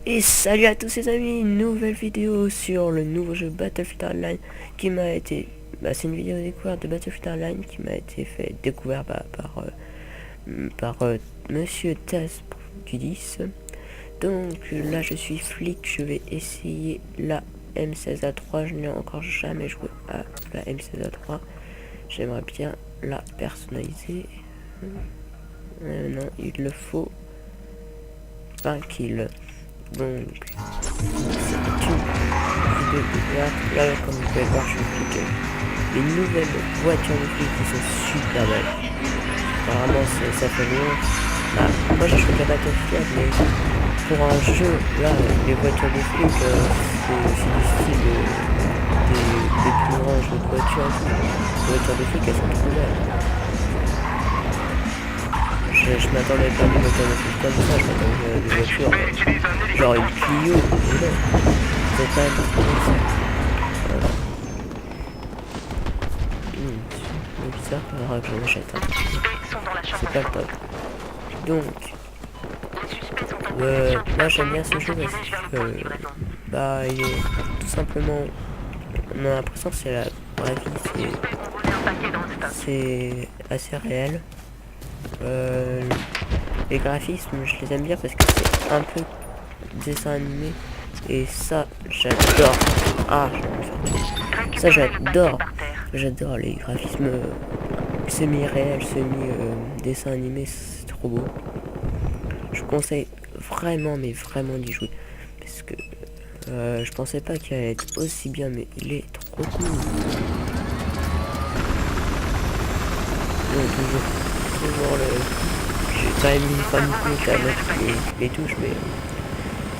Et salut à tous les amis, nouvelle vidéo sur le nouveau jeu Battlefield Hardline qui m'a été... c'est une vidéo découverte de Battlefield Hardline qui m'a été fait découvert par Monsieur Taz du 10. Donc là je suis flic, je vais essayer la M16A3, je n'ai encore jamais joué à la M16A3. J'aimerais bien la personnaliser. Non, il le faut 20 kills. Donc, c'est une vidéo découverte. Là, comme vous pouvez le voir, je suis flic. Les nouvelles voitures de flic qui sont super belles. Vraiment, ça fait longtemps. Moi, j'ai choisi la Battlefield, mais pour un jeu, là, les voitures de flic, c'est du style des plus grands jeux de voitures. Les voitures de flic, elles sont trop belles. Je m'attendais pas à des voitures de flic comme ça, je m'attendais à des voitures genre une Clio, c'est quand même trop comme ça. Voilà. C'est bizarre, il faudra que j'en achète un. C'est pas le top. Donc, moi j'aime bien ce jeu parce que il est tout simplement, on a l'impression que c'est la vraie vie, c'est assez réel. Les graphismes, je les aime bien parce que c'est un peu dessin animé et ça j'adore. Ça j'adore les graphismes semi-réels, semi-dessin animé, c'est trop beau. Je conseille vraiment, mais vraiment d'y jouer parce que je pensais pas qu'il allait être aussi bien, mais il est trop cool. Toujours j'ai quand même une famille compte à mettre les touches, mais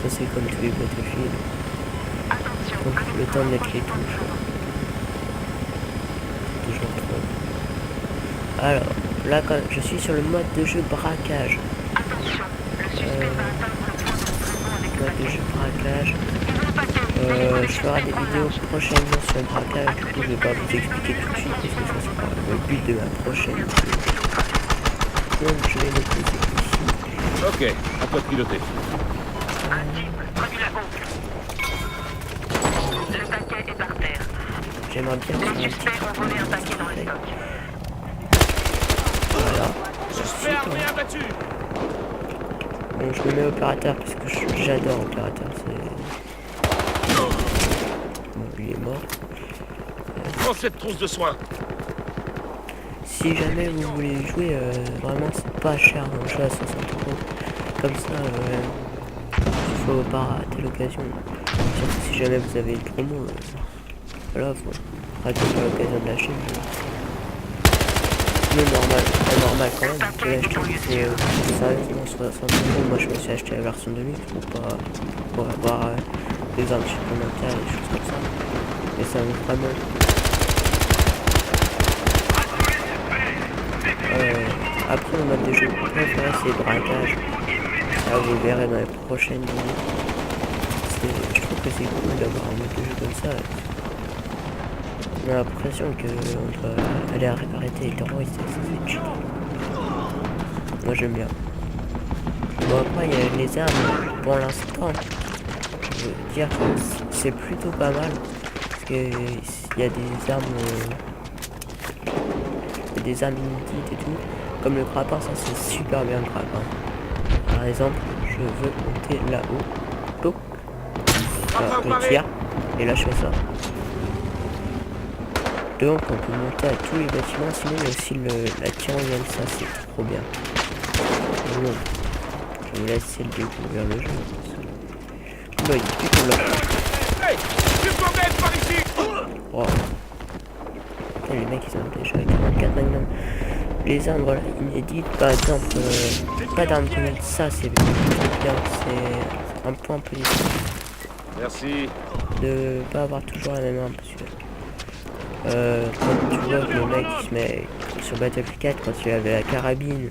ça c'est comme tous les Battlefield. Donc le temps de mettre les touches, c'est toujours trop. Alors, là quand je suis sur le mode de jeu braquage. Mode de jeu braquage. Je ferai des vidéos prochainement sur le braquage, du coup je vais pas vous expliquer tout de suite parce que ça sera le but de ma prochaine vidéo. Donc je vais le poser ici. Ok, à toi de piloter. Le paquet est par terre. J'aimerais bien faire un Les petit suspects ont volé un paquet dans le stock. Voilà. Suspect armé abattu. Bon, je me mets opérateur parce que j'adore opérateur. Bon, il est mort. Prends cette trousse de soins. Si jamais vous voulez jouer, vraiment c'est pas cher dans le jeu à 60 €. Comme ça, il faut pas rater l'occasion. Surtout si jamais vous avez une promo. Voilà, faut rater pas l'occasion de l'acheter. Mais normal quand même, je l'ai acheté, c'est sérieusement 60 €. Moi je me suis acheté la version de luxe pour avoir des armes supplémentaires et des choses comme ça. Et ça vaut vraiment. Après le mode de jeu préféré c'est braquage. Là vous le verrez dans les prochaines vidéos. Je trouve que c'est cool d'avoir un mode de jeu comme ça. On a l'impression qu'on doit aller arrêter les terroristes, c'est chill. Moi j'aime bien. Bon après il y a les armes, pour l'instant, je veux dire que c'est plutôt pas mal. Parce que il y a des armes inédites et tout. Comme le grappin, ça c'est super bien le grappin. Par exemple, je veux monter là-haut. Donc, on tire. Et là je fais ça. Donc on peut monter à tous les bâtiments, sinon il y a aussi la tyrolienne, ça c'est trop bien. Bon, je vous laisse essayer de découvrir le jeu. Bah il est plutôt là. Hey, tu peux m'aider par ici. Wow. Et les mecs ils ont déjà 44 magnum. Les armes voilà, inédites, par exemple, pas d'armes comme ça, c'est bien, c'est un point positif. Merci. De pas avoir toujours la même arme parce que quand tu vois que le mec il se met sur Battlefield 4 quand il avait la carabine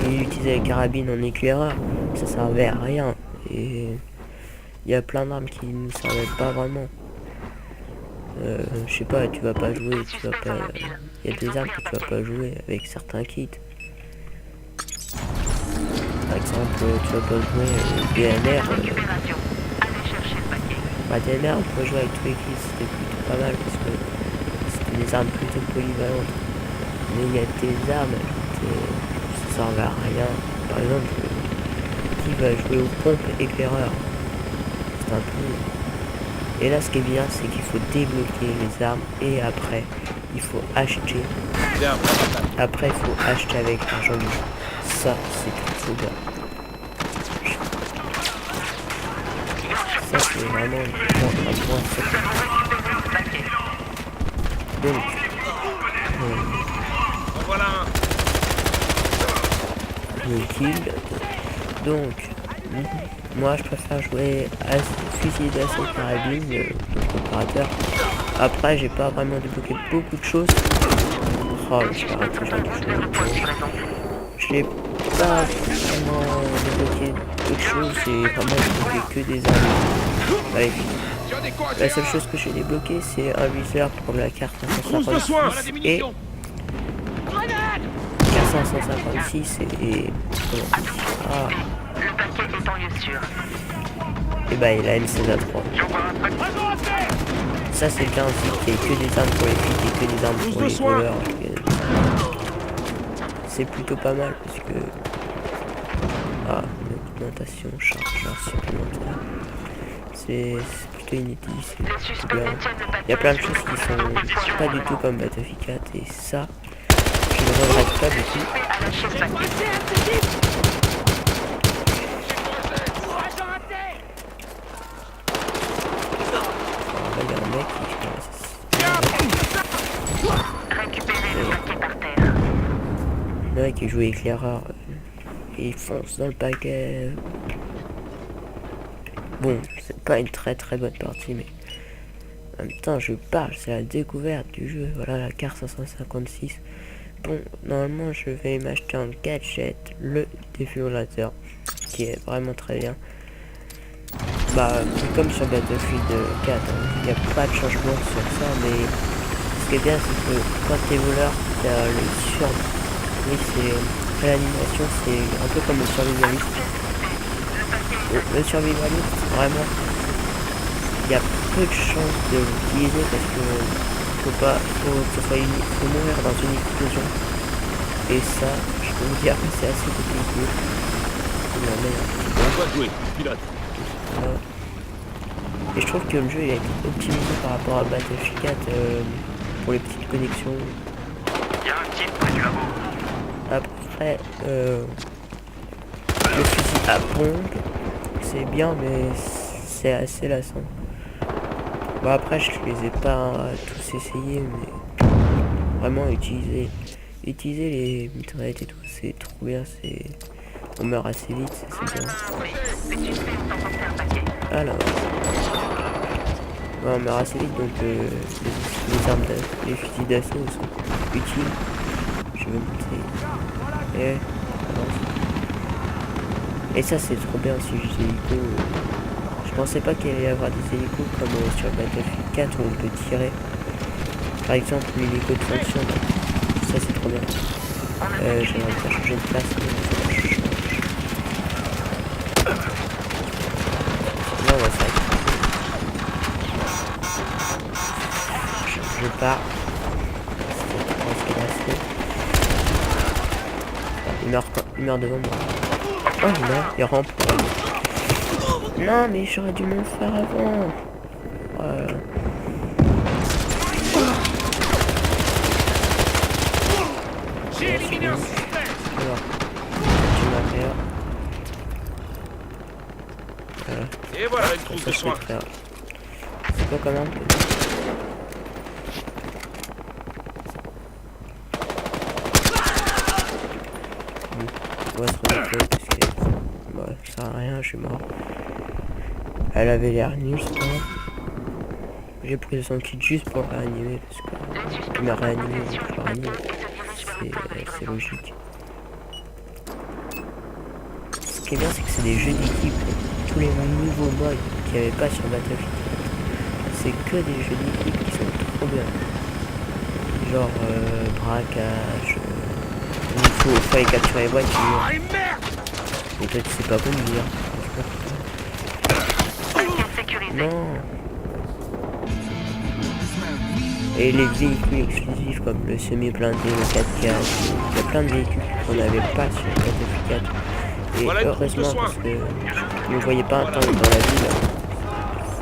et il utilisait la carabine en éclaireur, ça servait à rien et il y a plein d'armes qui ne servaient pas vraiment. Je sais pas, tu vas pas jouer, il y a des armes que tu vas pas jouer avec certains kits. Par exemple, tu vas pas jouer DNR. Récupération. Allez chercher le paquet. Bah, DNR, on peut jouer avec tous les kills, c'était plutôt pas mal parce que c'était des armes plutôt polyvalentes. Mais il y a des armes qui servent à rien. Par exemple, qui va jouer aux pompes éclaireurs. C'est un peu... Et là, ce qui est bien, c'est qu'il faut débloquer les armes et après, il faut acheter. Bien, Après, il faut acheter avec l'argent du jeu. Ça, c'est plutôt bien. Ça, c'est vraiment un point sur. Donc, en voilà un. le kill. Donc, moi, je préfère jouer à fusil d'assaut carabine, le préparateur. Après, j'ai pas vraiment débloqué beaucoup de choses. Oh, je vais arrêter, j'ai pas vraiment débloqué d'autres choses, j'ai vraiment débloqué que des armes. Allez. La seule chose que j'ai débloqué, c'est un viseur pour la carte 556 et carte 556 et ah. Le paquet est en lieu sûr. Et bah il a MCZ3. Ça c'est bien aussi qu'il y ait que des armes pour les flics et que des armes pour les voleurs. C'est plutôt pas mal parce que... Ah, une augmentation, chargeur supplémentaire. C'est plutôt inutile, c'est bien. Il y a plein de choses qui sont pas du tout comme Battlefield 4 et ça, je ne regrette pas du tout. Là, il y a un mec qui... Récupérer le paquet par terre. Le mec qui joue éclaireur et il fonce dans le paquet. Bon, c'est pas une très bonne partie, mais en même temps, je parle, c'est la découverte du jeu. Voilà la carte 556. Bon, normalement, je vais m'acheter un gadget, le défibrillateur, qui est vraiment très bien. Bah, c'est comme sur Battlefield 4, il n'y a pas de changement sur ça, mais ce qui est bien, c'est que quand t'es voleur, t'as le sur... Oui, c'est... L'animation, c'est un peu comme le survivaliste. Le survivaliste, vraiment, il y a peu de chances de l'utiliser parce que faut que ce soit faut mourir dans une explosion. Et ça, je peux vous dire que c'est assez compliqué. On va jouer, pilote. Et je trouve que le jeu il a été optimisé par rapport à Battlefield 4 pour les petites connexions. Il y a un type près du labo. Après, le fusil à pompe, c'est bien, mais c'est assez lassant. Bon, après, je les ai pas tous essayés, mais vraiment utiliser les mitraillettes et tout, c'est trop bien. On meurt assez vite, c'est bien. Alors, ouais, on meurt assez vite, donc les armes, les fusils d'assaut sont utiles. Je vais monter. Et ça c'est trop bien aussi, les hélicos. Je pensais pas qu'il allait y avoir des hélicos comme sur Battlefield 4 où on peut tirer. Par exemple l'hélico de fonction. Ça c'est trop bien. J'aimerais bien changer de place. Non, on va s'arrêter. Je pars. Il meurt devant moi. Oh non, il rampe. Non, mais j'aurais dû me le faire avant. J'ai éliminé un suspect. Alors, tu m'as fait. Voilà. Et voilà une trousse de soins. C'est quoi comme arme? On va se remettre parce que bah, ça sert à rien, je suis mort. Elle avait l'air nulle, je crois. J'ai pris son kit juste pour le réanimer parce qu'il m'a réanimé, donc je le réanime. C'est logique. Ce qui est bien, c'est que c'est des jeux d'équipe. Tous les nouveaux modes qu'il n'y avait pas sur Battlefield. C'est que des jeux d'équipe qui sont trop bien. Genre braquage. Il faut aller capturer les voitures. Et toi tu sais pas conduire. Paquet sécurisé. Non. Et les véhicules exclusifs comme le semi-blindé, le 4x4, il y a plein de véhicules qu'on n'avait pas sur le Battlefield 4. Et Voilà une trousse de heureusement soins. parce que je ne voyais pas un tank dans la ville,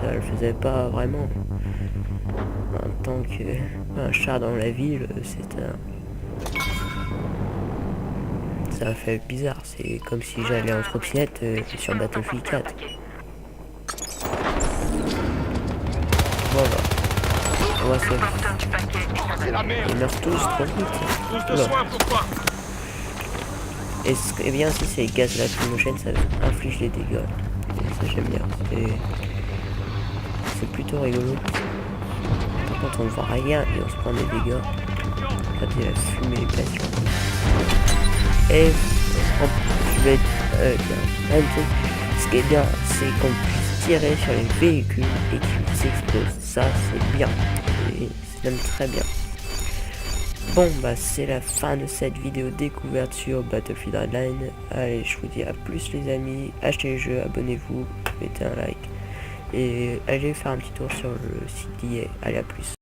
ça le faisait pas vraiment. Un tank, un char dans la ville, c'est un... Ça fait bizarre, c'est comme si j'allais en trottinette sur Battlefield 4. Voilà. On va se... Porteur du paquet est en C'est la alerte. merde. Ils meurent tous trop vite. Trousse de Oula. soins pour toi. Et ce qui est bien aussi, c'est les gaz lacrymogènes, ça inflige les dégâts. Et ça j'aime bien. C'est plutôt rigolo. Par contre on voit rien et on se prend des dégâts. Quand il a fumé les passions. Et je vais ce qui est bien, c'est qu'on puisse tirer sur les véhicules et qu'ils s'explosent. Ça c'est bien. Et c'est même très bien. Bon bah c'est la fin de cette vidéo découverte sur Battlefield Hardline. Allez, je vous dis à plus les amis, achetez le jeu, abonnez-vous, mettez un like et allez faire un petit tour sur le site d'IA. Allez, à plus.